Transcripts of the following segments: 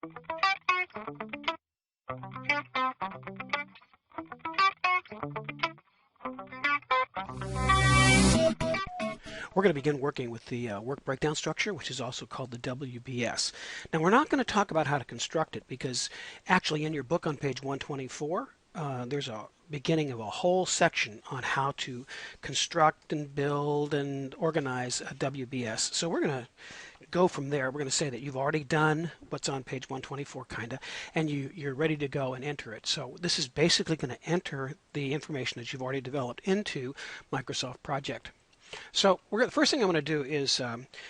We're going to begin working with the work breakdown structure, which is also called the WBS. Now, we're not going to talk about how to construct it because actually in your book on page 124, there's a beginning of a whole section on how to construct and build and organize a WBS. So we're going to go from there. We're going to say that you've already done what's on page 124, kind of, and you're ready to go and enter it. So this is basically going to enter the information that you've already developed into Microsoft Project. So the first thing I'm going to do is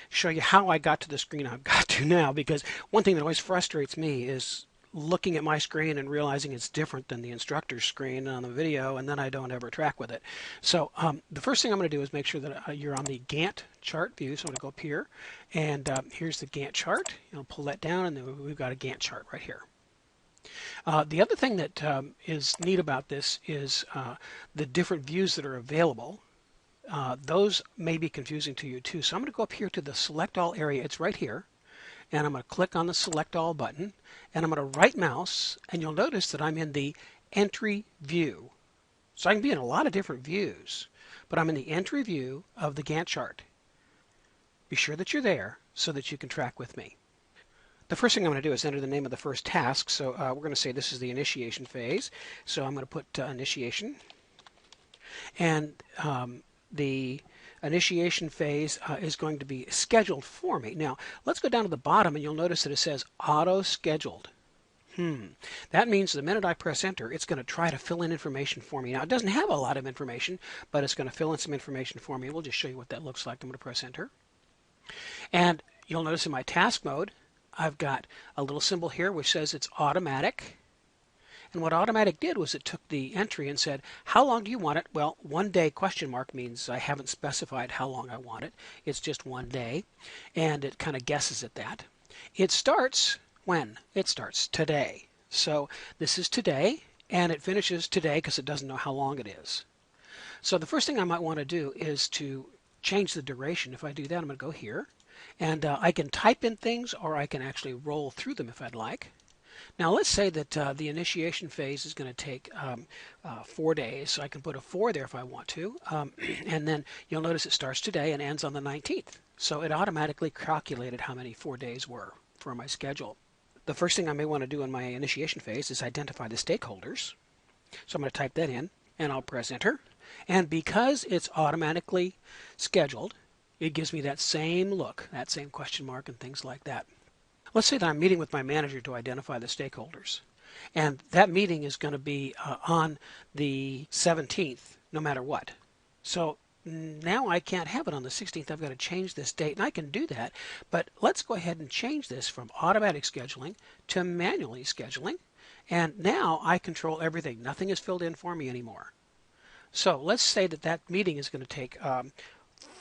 show you how I got to the screen I've got to now, because one thing that always frustrates me is looking at my screen and realizing it's different than the instructor's screen on the video, and then I don't ever track with it. So the first thing I'm going to do is make sure that you're on the Gantt chart view. So I'm going to go up here, and here's the Gantt chart. I'll pull that down, and then we've got a Gantt chart right here. The other thing that is neat about this is the different views that are available. Those may be confusing to you too. So I'm going to go up here to the Select All area. It's right here. And I'm going to click on the Select All button. And I'm going to right mouse. And you'll notice that I'm in the Entry View. So I can be in a lot of different views. But I'm in the Entry View of the Gantt chart. Be sure that you're there so that you can track with me. The first thing I'm going to do is enter the name of the first task. So we're going to say this is the initiation phase. So I'm going to put initiation. And the initiation phase is going to be scheduled for me. Now, let's go down to the bottom, and you'll notice that it says auto scheduled. That means the minute I press enter, it's going to try to fill in information for me. Now, it doesn't have a lot of information, but it's going to fill in some information for me. We'll just show you what that looks like. I'm going to press enter. And you'll notice in my task mode, I've got a little symbol here which says it's automatic. And what automatic did was it took the entry and said, how long do you want it? Well, 1 day question mark means I haven't specified how long I want it. It's just 1 day. And it kind of guesses at that. It starts when? It starts today. So this is today, and it finishes today because it doesn't know how long it is. So the first thing I might want to do is to change the duration. If I do that, I'm going to go here. And I can type in things, or I can actually roll through them if I'd like. Now let's say that the initiation phase is going to take 4 days, so I can put a 4 there if I want to, and then you'll notice it starts today and ends on the 19th. So it automatically calculated how many 4 days were for my schedule. The first thing I may want to do in my initiation phase is identify the stakeholders. So I'm going to type that in, and I'll press enter. And because it's automatically scheduled, it gives me that same look, that same question mark and things like that. Let's say that I'm meeting with my manager to identify the stakeholders. And that meeting is going to be on the 17th, no matter what. So now I can't have it on the 16th. I've got to change this date, and I can do that. But let's go ahead and change this from automatic scheduling to manually scheduling. And now I control everything. Nothing is filled in for me anymore. So let's say that that meeting is going to take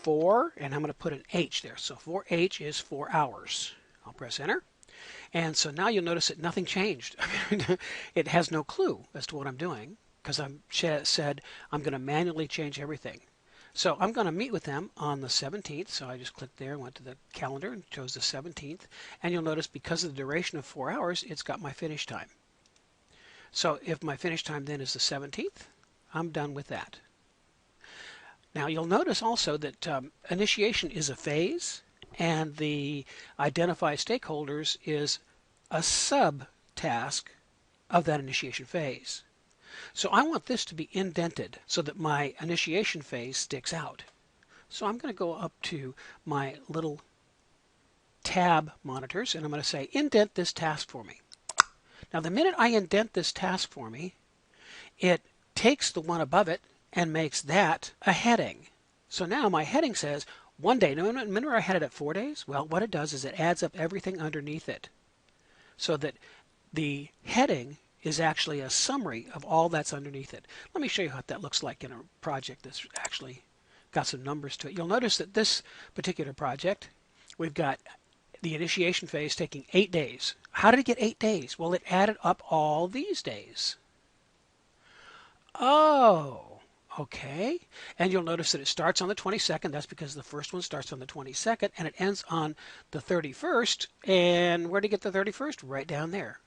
4, and I'm going to put an H there. So 4H is 4 hours. I'll press enter. And so now you'll notice that nothing changed. It has no clue as to what I'm doing because I've said I'm going to manually change everything. So I'm going to meet with them on the 17th. So I just clicked there and went to the calendar and chose the 17th. And you'll notice because of the duration of 4 hours, it's got my finish time. So if my finish time then is the 17th, I'm done with that. Now you'll notice also that initiation is a phase, and the identify stakeholders is a sub-task of that initiation phase. So I want this to be indented so that my initiation phase sticks out. So I'm going to go up to my little tab monitors, and I'm going to say indent this task for me. Now the minute I indent this task for me, it takes the one above it and makes that a heading. So now my heading says 1 day. No, remember I had it at 4 days? Well, what it does is it adds up everything underneath it so that the heading is actually a summary of all that's underneath it. Let me show you what that looks like in a project that's actually got some numbers to it. You'll notice that this particular project, we've got the initiation phase taking 8 days. How did it get 8 days? Well, it added up all these days. Oh, Okay, and you'll notice that it starts on the 22nd. That's because the first one starts on the 22nd and it ends on the 31st. And where to get the 31st? Right down there.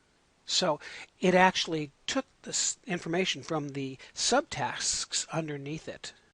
So it actually took this information from the subtasks underneath it.